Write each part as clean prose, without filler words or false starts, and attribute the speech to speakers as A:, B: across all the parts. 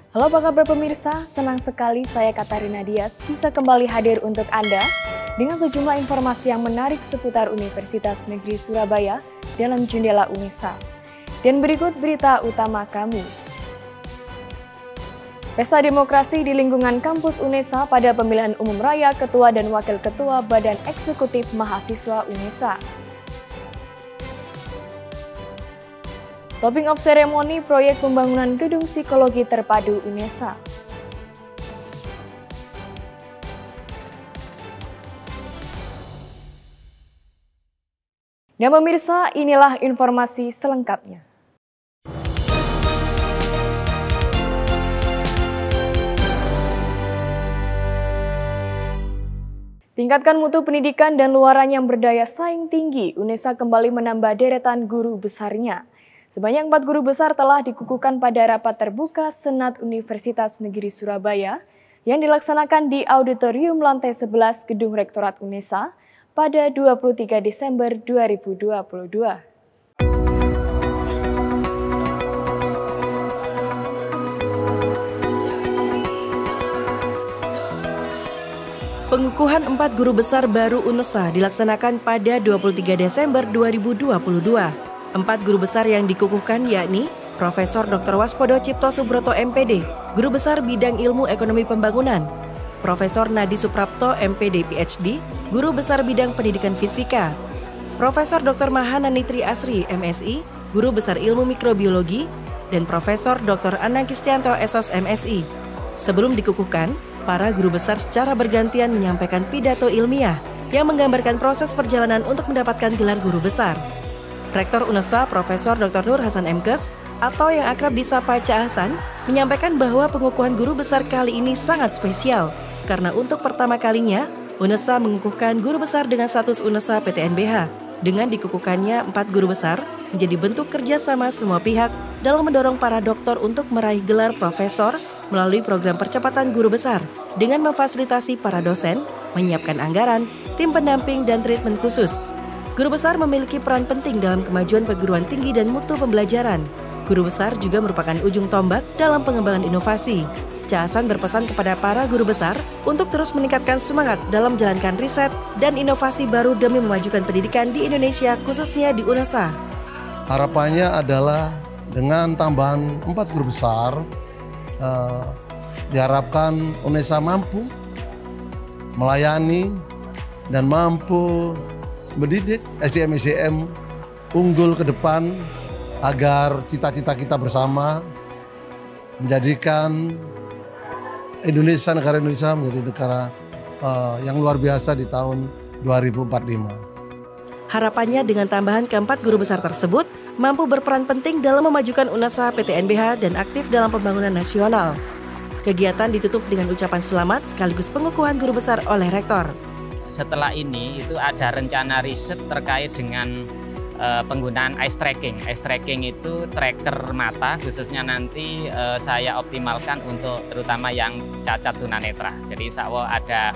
A: Halo apa kabar pemirsa, senang sekali saya Katarina Dias bisa kembali hadir untuk Anda dengan sejumlah informasi yang menarik seputar Universitas Negeri Surabaya dalam Jendela UNESA. Dan berikut berita utama kami. Pesta demokrasi di lingkungan kampus UNESA pada pemilihan umum raya Ketua dan Wakil Ketua Badan Eksekutif Mahasiswa UNESA. Topping of Ceremony proyek pembangunan gedung psikologi terpadu UNESA. Dan pemirsa, inilah informasi selengkapnya. Tingkatkan mutu pendidikan dan luaran yang berdaya saing tinggi, UNESA kembali menambah deretan guru besarnya. Sebanyak 4 guru besar telah dikukuhkan pada rapat terbuka Senat Universitas Negeri Surabaya yang dilaksanakan di Auditorium Lantai 11 Gedung Rektorat UNESA pada 23 Desember 2022.
B: Pengukuhan 4 guru besar baru UNESA dilaksanakan pada 23 Desember 2022. 4 guru besar yang dikukuhkan yakni Profesor Dr. Waspodo Cipto Subroto MPD, Guru Besar Bidang Ilmu Ekonomi Pembangunan, Profesor Nadi Suprapto MPD PhD, Guru Besar Bidang Pendidikan Fisika, Profesor Dr. Mahana Nitri Asri MSI, Guru Besar Ilmu Mikrobiologi, dan Profesor Dr. Anang Kistianto SOS MSI. Sebelum dikukuhkan, para guru besar secara bergantian menyampaikan pidato ilmiah yang menggambarkan proses perjalanan untuk mendapatkan gelar guru besar. Rektor UNESA Profesor Dr. Nur Hasan MKes atau yang akrab disapa Cak Hasan menyampaikan bahwa pengukuhan guru besar kali ini sangat spesial karena untuk pertama kalinya UNESA mengukuhkan guru besar dengan status UNESA PTNBH. Dengan dikukuhkannya 4 guru besar menjadi bentuk kerjasama semua pihak dalam mendorong para doktor untuk meraih gelar profesor melalui program percepatan guru besar dengan memfasilitasi para dosen, menyiapkan anggaran, tim pendamping, dan treatment khusus. Guru besar memiliki peran penting dalam kemajuan perguruan tinggi dan mutu pembelajaran. Guru besar juga merupakan ujung tombak dalam pengembangan inovasi. Cak Hasan berpesan kepada para guru besar untuk terus meningkatkan semangat dalam menjalankan riset dan inovasi baru demi memajukan pendidikan di Indonesia, khususnya di UNESA.
C: Harapannya adalah dengan tambahan 4 guru besar, diharapkan UNESA mampu melayani dan mampu mendidik SDM-SDM unggul ke depan agar cita-cita kita bersama menjadikan Indonesia, negara Indonesia menjadi negara yang luar biasa di tahun 2045.
B: Harapannya dengan tambahan keempat guru besar tersebut mampu berperan penting dalam memajukan UNESA PTNBH dan aktif dalam pembangunan nasional. Kegiatan ditutup dengan ucapan selamat sekaligus pengukuhan guru besar oleh Rektor.
D: Setelah ini itu ada rencana riset terkait dengan penggunaan eye tracking. Eye tracking itu tracker mata, khususnya nanti saya optimalkan untuk terutama yang cacat tunanetra. Jadi insya Allah ada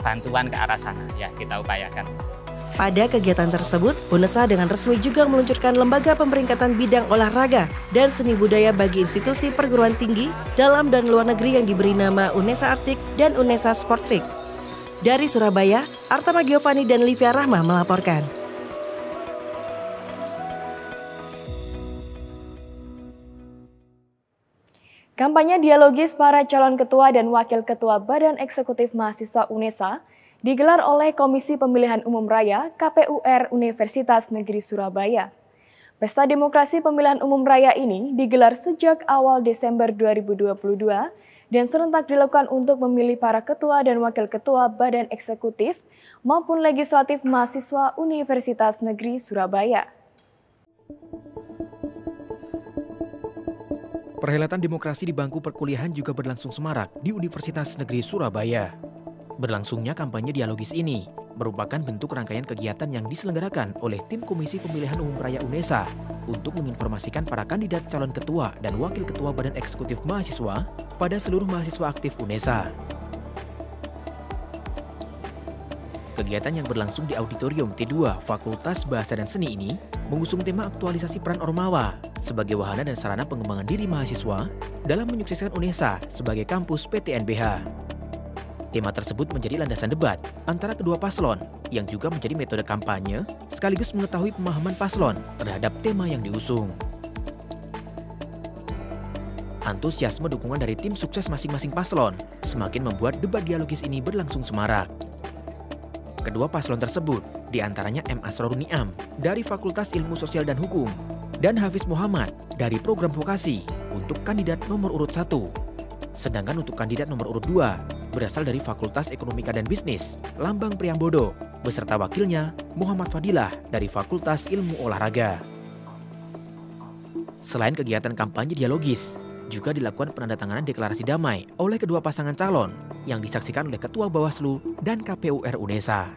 D: bantuan ke arah sana ya kita upayakan.
B: Pada kegiatan tersebut, UNESA dengan resmi juga meluncurkan lembaga pemeringkatan bidang olahraga dan seni budaya bagi institusi perguruan tinggi dalam dan luar negeri yang diberi nama UNESA Arctic dan UNESA Sportric. Dari Surabaya, Artama Giovanni dan Livia Rahma melaporkan.
A: Kampanye dialogis para calon ketua dan wakil ketua Badan Eksekutif Mahasiswa UNESA digelar oleh Komisi Pemilihan Umum Raya KPUR Universitas Negeri Surabaya. Pesta demokrasi pemilihan umum raya ini digelar sejak awal Desember 2022 dan serentak dilakukan untuk memilih para ketua dan wakil ketua Badan Eksekutif maupun Legislatif Mahasiswa Universitas Negeri Surabaya.
E: Perhelatan demokrasi di bangku perkuliahan juga berlangsung semarak di Universitas Negeri Surabaya. Berlangsungnya kampanye dialogis ini merupakan bentuk rangkaian kegiatan yang diselenggarakan oleh tim Komisi Pemilihan Umum Raya UNESA untuk menginformasikan para kandidat calon ketua dan wakil ketua Badan Eksekutif Mahasiswa pada seluruh mahasiswa aktif UNESA. Kegiatan yang berlangsung di Auditorium T2 Fakultas Bahasa dan Seni ini mengusung tema aktualisasi peran Ormawa sebagai wahana dan sarana pengembangan diri mahasiswa dalam menyukseskan UNESA sebagai kampus PTNBH. Tema tersebut menjadi landasan debat antara kedua paslon yang juga menjadi metode kampanye sekaligus mengetahui pemahaman paslon terhadap tema yang diusung. Antusiasme dukungan dari tim sukses masing-masing paslon semakin membuat debat dialogis ini berlangsung semarak. Kedua paslon tersebut diantaranya M. Asrorun Niam dari Fakultas Ilmu Sosial dan Hukum dan Hafiz Muhammad dari Program Vokasi untuk kandidat nomor urut 1. Sedangkan untuk kandidat nomor urut 2 berasal dari Fakultas Ekonomika dan Bisnis Lambang Priambodo beserta wakilnya Muhammad Fadilah dari Fakultas Ilmu Olahraga. Selain kegiatan kampanye dialogis, juga dilakukan penandatanganan deklarasi damai oleh kedua pasangan calon yang disaksikan oleh Ketua Bawaslu dan KPU RI UNESA.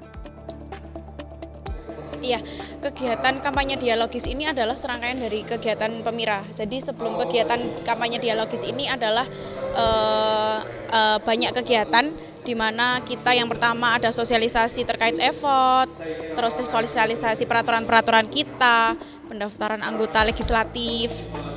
F: Iya, kegiatan kampanye dialogis ini adalah serangkaian dari kegiatan Pemira. Jadi sebelum kegiatan kampanye dialogis ini adalah banyak kegiatan di mana kita yang pertama ada sosialisasi terkait effort, terus sosialisasi peraturan-peraturan kita, pendaftaran anggota legislatif,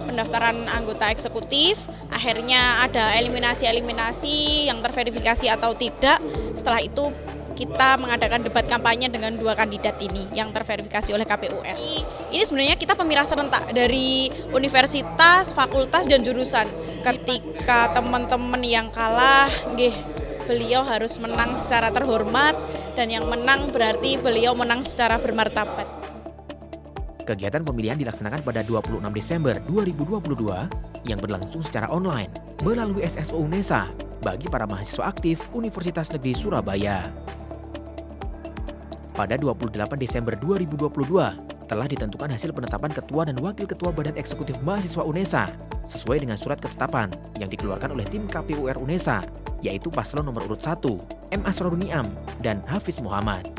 F: pendaftaran anggota eksekutif, akhirnya ada eliminasi-eliminasi yang terverifikasi atau tidak. Setelah itu kita mengadakan debat kampanye dengan dua kandidat ini yang terverifikasi oleh KPU RI. Ini sebenarnya kita pemira serentak dari universitas, fakultas, dan jurusan. Ketika teman-teman yang kalah, beliau harus menang secara terhormat, dan yang menang berarti beliau menang secara bermartabat.
E: Kegiatan pemilihan dilaksanakan pada 26 Desember 2022 yang berlangsung secara online melalui SSO UNESA bagi para mahasiswa aktif Universitas Negeri Surabaya. Pada 28 Desember 2022 telah ditentukan hasil penetapan Ketua dan Wakil Ketua Badan Eksekutif Mahasiswa UNESA sesuai dengan surat ketetapan yang dikeluarkan oleh tim KPU RI UNESA, yaitu paslon nomor urut 1, M. Asrorun Niam dan Hafiz Muhammad.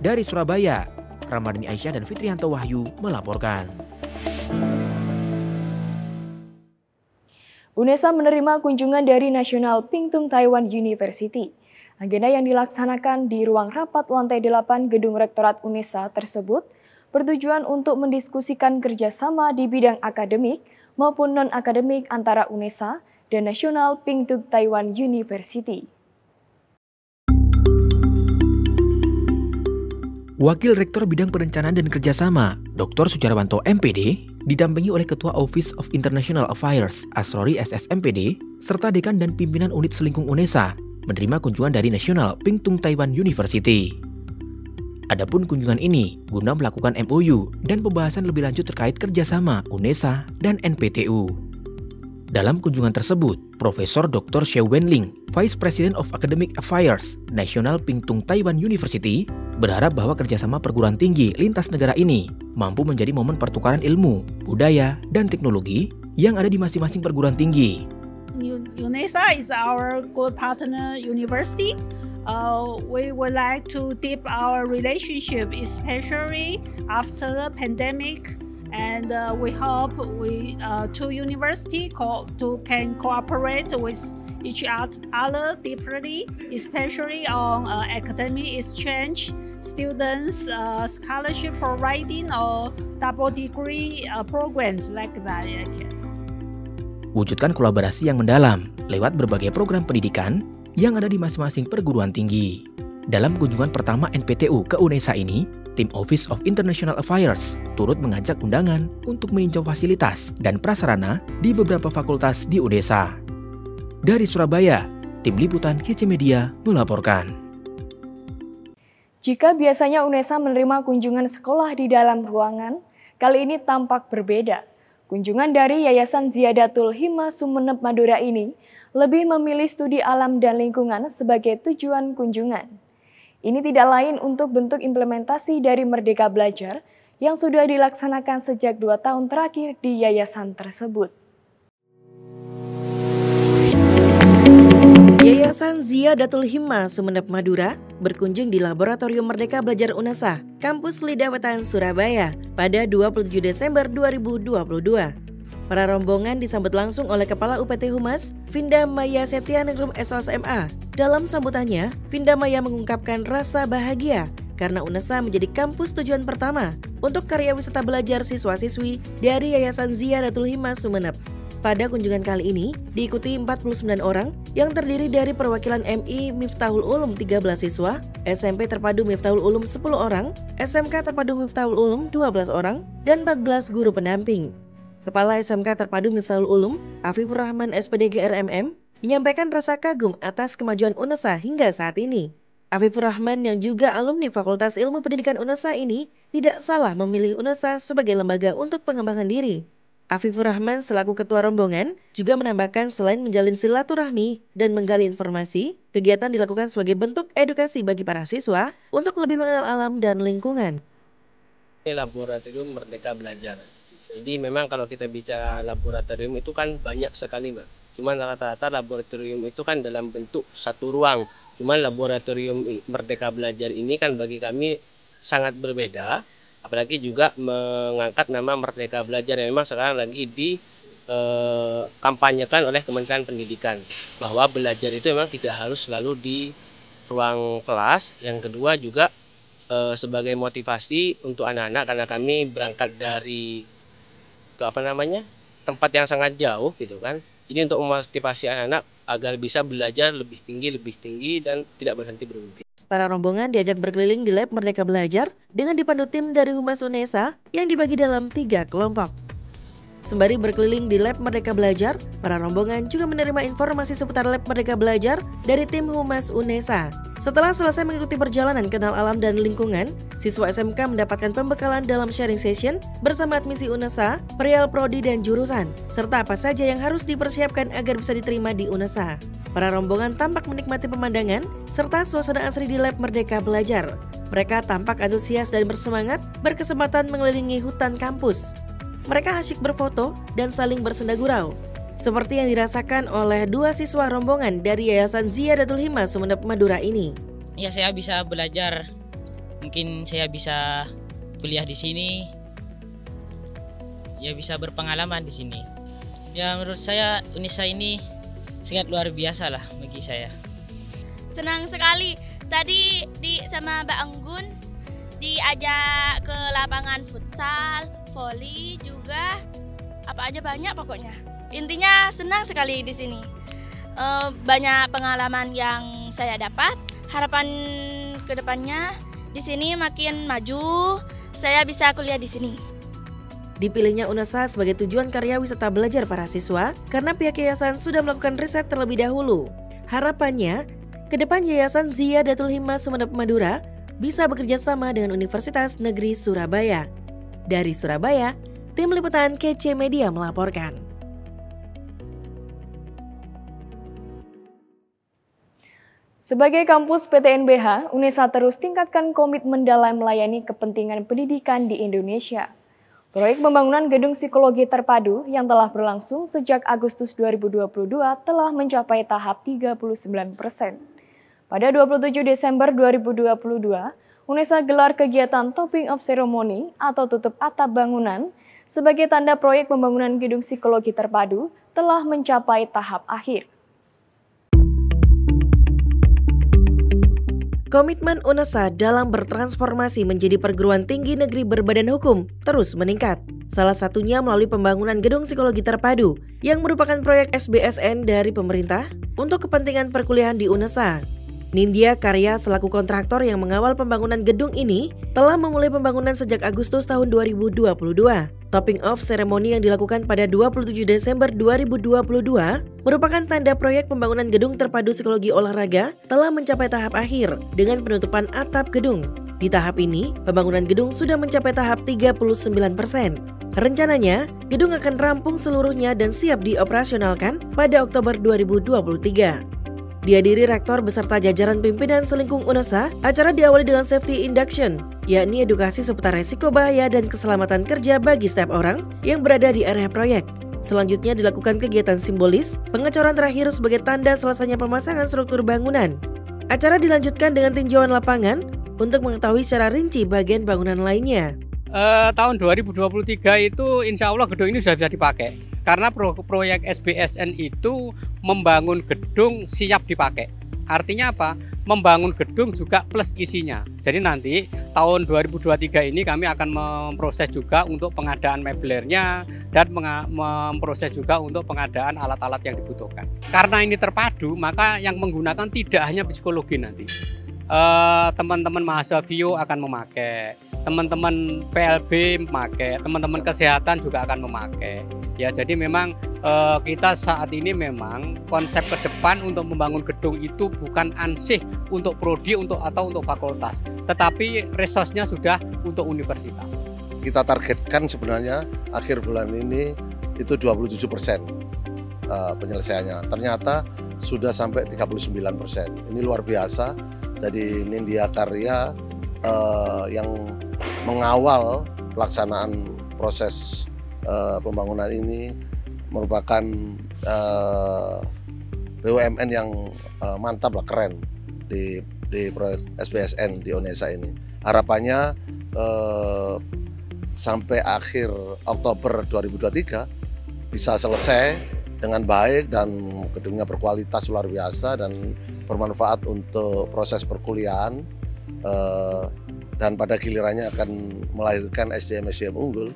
E: Dari Surabaya, Ramadhani Aisyah dan Fitrianto Wahyu melaporkan.
A: UNESA menerima kunjungan dari National Pingtung Taiwan University. Agenda yang dilaksanakan di ruang rapat lantai 8 Gedung Rektorat UNESA tersebut bertujuan untuk mendiskusikan kerjasama di bidang akademik maupun non-akademik antara UNESA dan National Pingtung Taiwan University.
E: Wakil Rektor Bidang Perencanaan dan Kerjasama, Dr. Sujarwanto MPD, didampingi oleh Ketua Office of International Affairs, Asrori SS MPD, serta Dekan dan Pimpinan Unit Selingkung UNESA, menerima kunjungan dari National Pingtung Taiwan University. Adapun kunjungan ini guna melakukan MOU dan pembahasan lebih lanjut terkait kerjasama UNESA dan NPTU. Dalam kunjungan tersebut, Profesor Dr. Xie Wenling, Vice President of Academic Affairs, National Pingtung Taiwan University, berharap bahwa kerjasama perguruan tinggi lintas negara ini mampu menjadi momen pertukaran ilmu, budaya, dan teknologi yang ada di masing-masing perguruan tinggi.
G: UNESA is our good partner university. We would like to deep our relationship, especially after the pandemic. And we hope two universities can cooperate with each other deeply, especially on academic exchange, students scholarship providing, or double degree programs like that.
E: Wujudkan kolaborasi yang mendalam lewat berbagai program pendidikan yang ada di masing-masing perguruan tinggi. Dalam kunjungan pertama NPTU ke UNESA ini, tim Office of International Affairs turut mengajak undangan untuk meninjau fasilitas dan prasarana di beberapa fakultas di UNESA. Dari Surabaya, tim liputan KC Media melaporkan.
A: Jika biasanya UNESA menerima kunjungan sekolah di dalam ruangan, kali ini tampak berbeda. Kunjungan dari Yayasan Ziyadatul Himma Sumeneb Madura ini lebih memilih studi alam dan lingkungan sebagai tujuan kunjungan. Ini tidak lain untuk bentuk implementasi dari Merdeka Belajar yang sudah dilaksanakan sejak 2 tahun terakhir di yayasan tersebut.
B: Yayasan Ziyadatul Himma Sumeneb Madura berkunjung di Laboratorium Merdeka Belajar UNESA, Kampus Lidah Wetan, Surabaya pada 27 Desember 2022. Para rombongan disambut langsung oleh Kepala UPT Humas, Vinda Maya Setyaningrum SOSMA. Dalam sambutannya, Vinda Maya mengungkapkan rasa bahagia karena UNESA menjadi kampus tujuan pertama untuk karya wisata belajar siswa-siswi dari Yayasan Ziyadatul Himma Sumeneb. Pada kunjungan kali ini, diikuti 49 orang yang terdiri dari perwakilan MI Miftahul Ulum 13 siswa, SMP Terpadu Miftahul Ulum 10 orang, SMK Terpadu Miftahul Ulum 12 orang, dan 14 guru pendamping. Kepala SMK Terpadu Miftahul Ulum, Afifur Rahman SPDG RMM, menyampaikan rasa kagum atas kemajuan UNESA hingga saat ini. Afifur Rahman yang juga alumni Fakultas Ilmu Pendidikan UNESA ini tidak salah memilih UNESA sebagai lembaga untuk pengembangan diri. Afifur Rahman selaku ketua rombongan juga menambahkan selain menjalin silaturahmi dan menggali informasi, kegiatan dilakukan sebagai bentuk edukasi bagi para siswa untuk lebih mengenal alam dan lingkungan.
H: Ini laboratorium Merdeka Belajar. Jadi memang kalau kita bicara laboratorium itu kan banyak sekali, Mbak. Cuman rata-rata laboratorium itu kan dalam bentuk satu ruang. Cuman laboratorium Merdeka Belajar ini kan bagi kami sangat berbeda. Apalagi juga mengangkat nama Merdeka Belajar yang memang sekarang lagi dikampanyekan oleh Kementerian Pendidikan. Bahwa belajar itu memang tidak harus selalu di ruang kelas. Yang kedua juga sebagai motivasi untuk anak-anak, karena kami berangkat dari tempat yang sangat jauh gitu kan. Jadi untuk memotivasi anak-anak agar bisa belajar lebih tinggi dan tidak berhenti bermimpi.
B: Para rombongan diajak berkeliling di Lab Merdeka Belajar dengan dipandu tim dari Humas UNESA yang dibagi dalam 3 kelompok. Sembari berkeliling di Lab Merdeka Belajar, para rombongan juga menerima informasi seputar Lab Merdeka Belajar dari tim Humas UNESA. Setelah selesai mengikuti perjalanan kenal alam dan lingkungan, siswa SMK mendapatkan pembekalan dalam sharing session bersama admisi UNESA, perihal prodi dan jurusan, serta apa saja yang harus dipersiapkan agar bisa diterima di UNESA. Para rombongan tampak menikmati pemandangan serta suasana asri di Lab Merdeka Belajar. Mereka tampak antusias dan bersemangat berkesempatan mengelilingi hutan kampus. Mereka asyik berfoto dan saling bersenda gurau, seperti yang dirasakan oleh 2 siswa rombongan dari Yayasan Ziyadatul Himma Sumeneb Madura ini.
I: Ya, saya bisa belajar, mungkin saya bisa kuliah di sini, ya bisa berpengalaman di sini. Ya menurut saya UNESA ini sangat luar biasa lah bagi saya.
J: Senang sekali. Tadi sama Mbak Anggun diajak ke lapangan futsal, voli juga, apa aja banyak pokoknya. Intinya senang sekali di sini. Banyak pengalaman yang saya dapat. Harapan kedepannya di sini makin maju. Saya bisa kuliah di sini.
B: Dipilihnya UNESA sebagai tujuan karya wisata belajar para siswa karena pihak yayasan sudah melakukan riset terlebih dahulu. Harapannya, ke depan Yayasan Ziyadatul Himma Sumeneb Madura bisa bekerja sama dengan Universitas Negeri Surabaya. Dari Surabaya, tim liputan KC Media melaporkan.
A: Sebagai kampus PTNBH, UNESA terus tingkatkan komitmen dalam melayani kepentingan pendidikan di Indonesia. Proyek pembangunan gedung psikologi terpadu yang telah berlangsung sejak Agustus 2022 telah mencapai tahap 39%. Pada 27 Desember 2022, UNESA gelar kegiatan Topping of Ceremony atau tutup atap bangunan sebagai tanda proyek pembangunan gedung psikologi terpadu telah mencapai tahap akhir.
B: Komitmen UNESA dalam bertransformasi menjadi perguruan tinggi negeri berbadan hukum terus meningkat. Salah satunya melalui pembangunan gedung psikologi terpadu yang merupakan proyek SBSN dari pemerintah untuk kepentingan perkuliahan di UNESA. Nindya Karya selaku kontraktor yang mengawal pembangunan gedung ini telah memulai pembangunan sejak Agustus tahun 2022. Topping off ceremony yang dilakukan pada 27 Desember 2022 merupakan tanda proyek pembangunan gedung terpadu psikologi olahraga telah mencapai tahap akhir dengan penutupan atap gedung. Di tahap ini, pembangunan gedung sudah mencapai tahap 39%. Rencananya, gedung akan rampung seluruhnya dan siap dioperasionalkan pada Oktober 2023. Dihadiri rektor beserta jajaran pimpinan selingkung UNESA, acara diawali dengan safety induction, yakni edukasi seputar resiko bahaya dan keselamatan kerja bagi setiap orang yang berada di area proyek. Selanjutnya dilakukan kegiatan simbolis, pengecoran terakhir sebagai tanda selesainya pemasangan struktur bangunan. Acara dilanjutkan dengan tinjauan lapangan untuk mengetahui secara rinci bagian bangunan lainnya.
K: Tahun 2023 itu insya Allah gedung ini sudah bisa dipakai. Karena proyek SBSN itu membangun gedung siap dipakai. Artinya apa? Membangun gedung juga plus isinya. Jadi nanti tahun 2023 ini kami akan memproses juga untuk pengadaan meblernya dan memproses juga untuk pengadaan alat-alat yang dibutuhkan. Karena ini terpadu, maka yang menggunakan tidak hanya psikologi nanti. Teman-teman mahasiswa VIO akan memakai, teman-teman PLB memakai, teman-teman kesehatan juga akan memakai. Ya, jadi memang kita saat ini memang konsep ke depan untuk membangun gedung itu bukan ansih untuk prodi atau untuk fakultas, tetapi resource-nya sudah untuk universitas.
C: Kita targetkan sebenarnya akhir bulan ini itu 27% penyelesaiannya. Ternyata sudah sampai 39%. Ini luar biasa. Jadi Nindya Karya yang mengawal pelaksanaan proses pembangunan ini merupakan BUMN yang mantap lah, keren di proyek SBSN di UNESA ini. Harapannya sampai akhir Oktober 2023 bisa selesai dengan baik dan gedungnya berkualitas luar biasa dan bermanfaat untuk proses perkuliahan dan pada gilirannya akan melahirkan SDM-SDM unggul.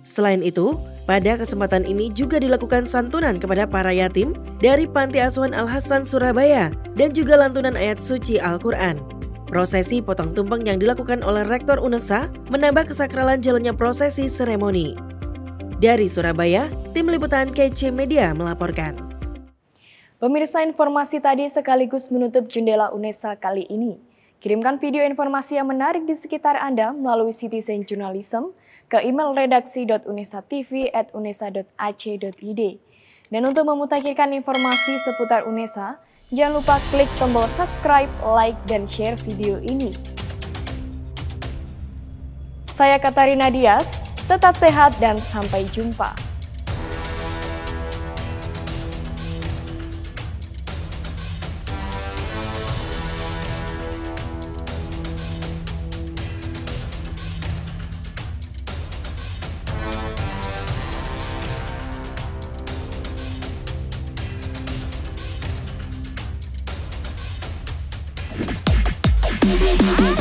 B: Selain itu, pada kesempatan ini juga dilakukan santunan kepada para yatim dari Panti Asuhan Al-Hasan Surabaya dan juga lantunan ayat suci Al-Quran. Prosesi potong tumpeng yang dilakukan oleh Rektor UNESA menambah kesakralan jalannya prosesi seremoni. Dari Surabaya, Tim Liputan KC Media melaporkan.
A: Pemirsa, informasi tadi sekaligus menutup jendela UNESA kali ini. Kirimkan video informasi yang menarik di sekitar Anda melalui Citizen Journalism ke email redaksi.unesatv@unesa.ac.id. Dan untuk memutakhirkan informasi seputar UNESA, jangan lupa klik tombol subscribe, like, dan share video ini. Saya Katarina Dias, tetap sehat dan sampai jumpa.
L: We'll be right back.